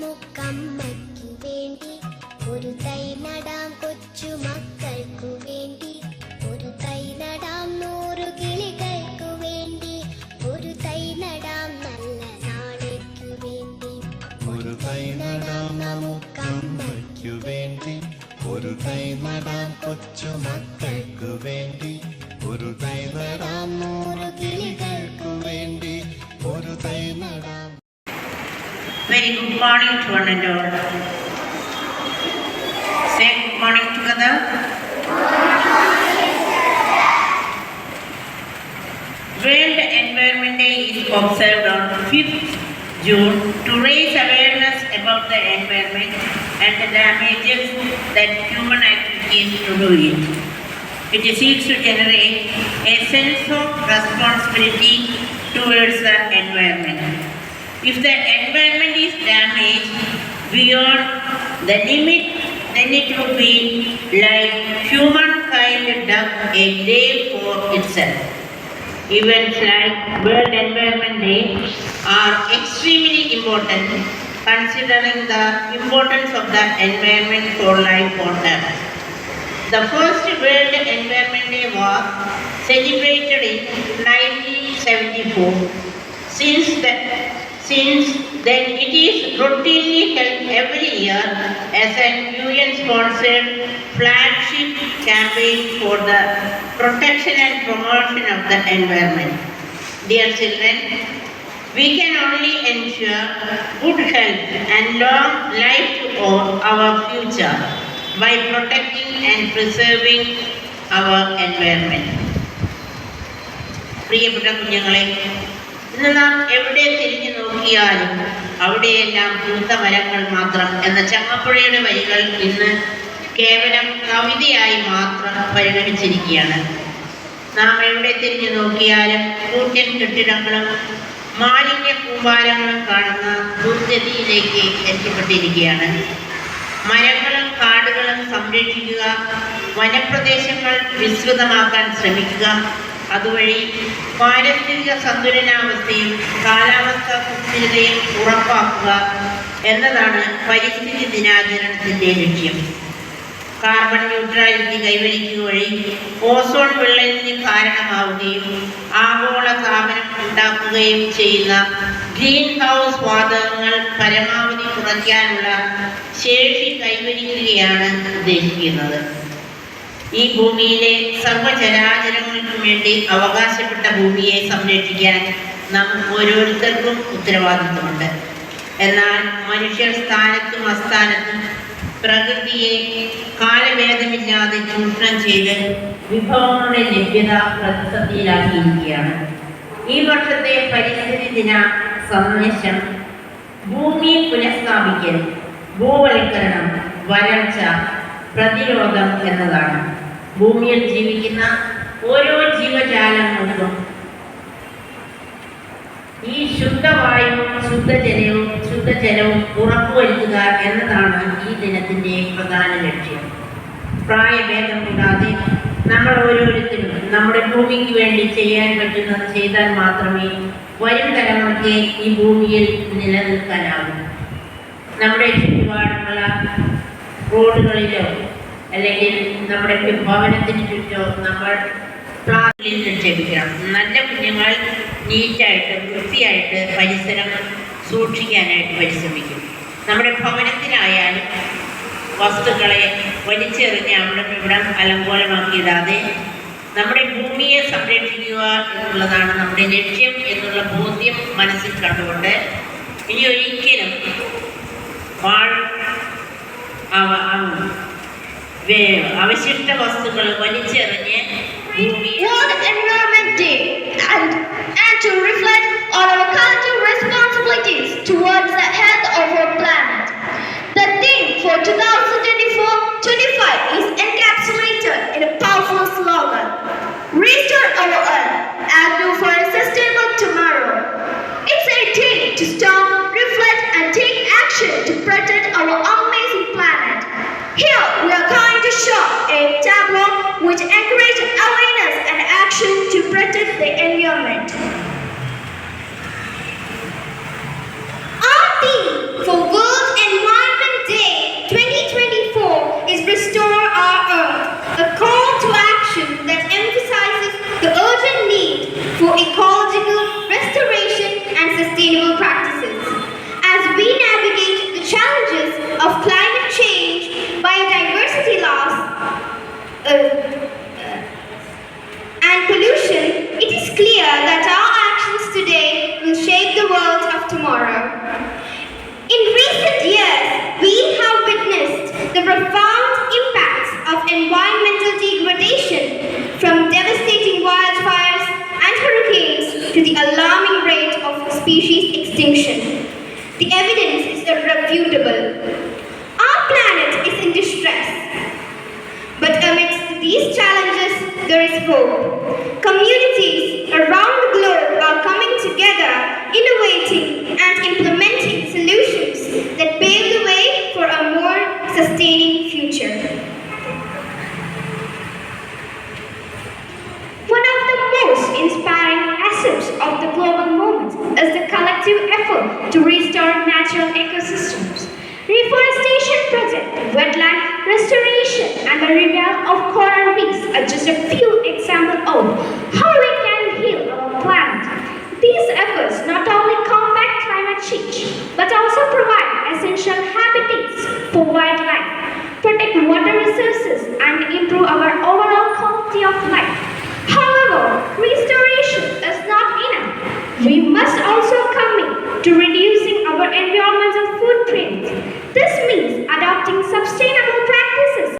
നമുക്കമ്മയ്ക്കു വേണ്ടി ഒരു തൈ നടാം, കൊച്ചു മക്കൾക്കു വേണ്ടി ഒരു തൈ നടാം, 100 കിളികൾക്കു വേണ്ടി ഒരു തൈ നടാം, നല്ല നാളേക്കു വേണ്ടി ഒരു തൈ നടാം, നമുക്കമ്മയ്ക്കു വേണ്ടി ഒരു തൈ നടാം, കൊച്ചു മക്കൾക്കു വേണ്ടി ഒരു തൈ നടാം, 100 കിളികൾക്കു വേണ്ടി ഒരു തൈ നടാം. Very good morning to one and all. Say good morning together. World Environment Day is observed on 5th June to raise awareness about the environment and the damages that human activities do it. It seeks to generate a sense of responsibility towards the environment. If the environment is damaged beyond the limit, then it will be like humankind dug a grave for itself. Events like World Environment Day are extremely important, considering the importance of the environment for life on Earth. The first World Environment Day was celebrated in 1974. Since then, it is routinely held every year as an UN-sponsored flagship campaign for the protection and promotion of the environment. Dear children, we can only ensure good health and long life to our future by protecting and preserving our environment. പ്രിയപ്പെട്ട കുഞ്ഞുങ്ങളെ, ഇന്ന് നാം എവിടെ തിരിഞ്ഞു നോക്കിയാലും അവിടെയെല്ലാം പൂത്ത മരങ്ങൾ മാത്രം എന്ന ചങ്ങമ്പുഴയുടെ വരികൾ ഇന്ന് കേവലം കവിതയായി മാത്രം പരിണമിച്ചിരിക്കുകയാണ്. നാം എവിടെ തിരിഞ്ഞു നോക്കിയാലും കൂറ്റൻ കെട്ടിടങ്ങളും മാലിന്യ കൂമ്പാരങ്ങളും കാണുന്ന ദുർഗതിയിലേക്ക് എത്തിപ്പെട്ടിരിക്കുകയാണ്. മരങ്ങളും കാടുകളും സംരക്ഷിക്കുക, വനപ്രദേശങ്ങൾ വിസ്തൃതമാക്കാൻ ശ്രമിക്കുക, അതുവഴി പാരിസ്ഥിതിക സന്തുലനാവസ്ഥയും കാലാവസ്ഥാ സുസ്ഥിരതയും ഉറപ്പാക്കുക എന്നതാണ് പരിസ്ഥിതി ദിനാചരണത്തിൻ്റെ ലക്ഷ്യം. കാർബൺ ന്യൂട്രാലിറ്റി കൈവരിക്കുക വഴി ഓസോൺ വിള്ളലിന് കാരണമാവുകയും ആഗോള താപനം ഉണ്ടാക്കുകയും ചെയ്യുന്ന ഗ്രീൻ ഹൗസ് വാതകങ്ങൾ പരമാവധി കുറയ്ക്കാനുള്ള ശേഷി കൈവരിക്കുകയാണ് ഉദ്ദേശിക്കുന്നത്. ഈ ഭൂമിയിലെ സർവ്വചരാചരങ്ങൾക്കും വേണ്ടി അവകാശപ്പെട്ട ഭൂമിയെ സംരക്ഷിക്കാൻ നമുക്ക് ഓരോരുത്തർക്കും ഉത്തരവാദിത്വമുണ്ട്. എന്നാൽ മനുഷ്യർ സ്ഥാനത്തും അസ്ഥാനത്തും പ്രകൃതിയെ കാലഭേദമില്ലാതെ ചൂഷണം ചെയ്ത് വിഭവങ്ങളുടെ ലഭ്യത പ്രതിസന്ധിയിലാക്കിയിരിക്കുകയാണ്. ഈ വർഷത്തെ പരിസ്ഥിതി ദിന സന്ദേശം ഭൂമി പുനഃസ്ഥാപിക്കൽ, ഭൂവൽക്കരണം, വരൾച്ച, പ്രതിരോധം എന്നതാണ്. ഭൂമിയിൽ ജീവിക്കുന്ന ഓരോ ജീവജാലങ്ങൾക്കും ഈ ശുദ്ധവായുവും ശുദ്ധജലവും ഉറപ്പുവരുത്തുക എന്നതാണ് ഈ ദിനത്തിൻ്റെ പ്രധാന ലക്ഷ്യം. പ്രായഭേദം കൂടാതെ നമ്മൾ ഓരോരുത്തരും നമ്മുടെ ഭൂമിക്ക് വേണ്ടി ചെയ്യാൻ പറ്റുന്നത് ചെയ്താൽ മാത്രമേ വരും തലമുറയ്ക്ക് ഈ ഭൂമിയിൽ നിലനിൽക്കാനാവൂ. നമ്മുടെ ചുറ്റുപാടുമുള്ള റോഡുകളിലോ അല്ലെങ്കിൽ നമ്മുടെ ഭവനത്തിന് ചുറ്റോ നമ്മൾ പ്ലാസ്റ്റിക്കിൽ നിക്ഷേപിക്കണം. നല്ല കുഞ്ഞുങ്ങൾ നീറ്റായിട്ട് വൃത്തിയായിട്ട് പരിസരം സൂക്ഷിക്കാനായിട്ട് പരിശ്രമിക്കും. നമ്മുടെ ഭവനത്തിനായാലും വസ്തുക്കളെ വലിച്ചെറിഞ്ഞ് അവിടെ ഇവിടം അലങ്കോലമാക്കിയിടാതെ നമ്മുടെ ഭൂമിയെ സംരക്ഷിക്കുക എന്നുള്ളതാണ് നമ്മുടെ ലക്ഷ്യം എന്നുള്ള ബോധ്യം മനസ്സിൽ കണ്ടുകൊണ്ട് ഇനി ഒരിക്കലും അവശിഷ്ട വസ്തുക്കൾ വലിച്ചെറിഞ്ഞ് World Environment Day and to reflect on our collective responsibilities towards the health of our planet. The theme for 2024-25 is encapsulated in a powerful slogan: Restore our Earth and do for a sustainable tomorrow. It's a day to stop, reflect and take action to protect our amazing planet. Here we are going to show a tableau which encourages awareness and action to protect the environment. Our theme for World sustainable practices. As we navigate the challenges of climate change, biodiversity loss, and pollution, it is clear that our actions today will shape the world of tomorrow. In recent years, we have witnessed the profound impacts of environmental degradation, from devastating wildfires and hurricanes to the alarming rate of species extinction. The evidence is irrefutable. Our planet is in distress. But amidst these challenges, there is hope. Communities around the globe are coming together, innovating and implementing solutions that pave the way for a more sustaining future. One of the most inspiring aspects of the global movement is the collective effort to restore natural ecosystems. Reforestation projects, wetland restoration, and the revival of coral reefs are just a few examples of how we can heal our planet. These efforts not only combat climate change, but also provide essential habitats for wildlife, protect water resources, and improve our overall quality of life. However, restoration is not enough. We must also commit to reducing our environmental footprint. This means adopting sustainable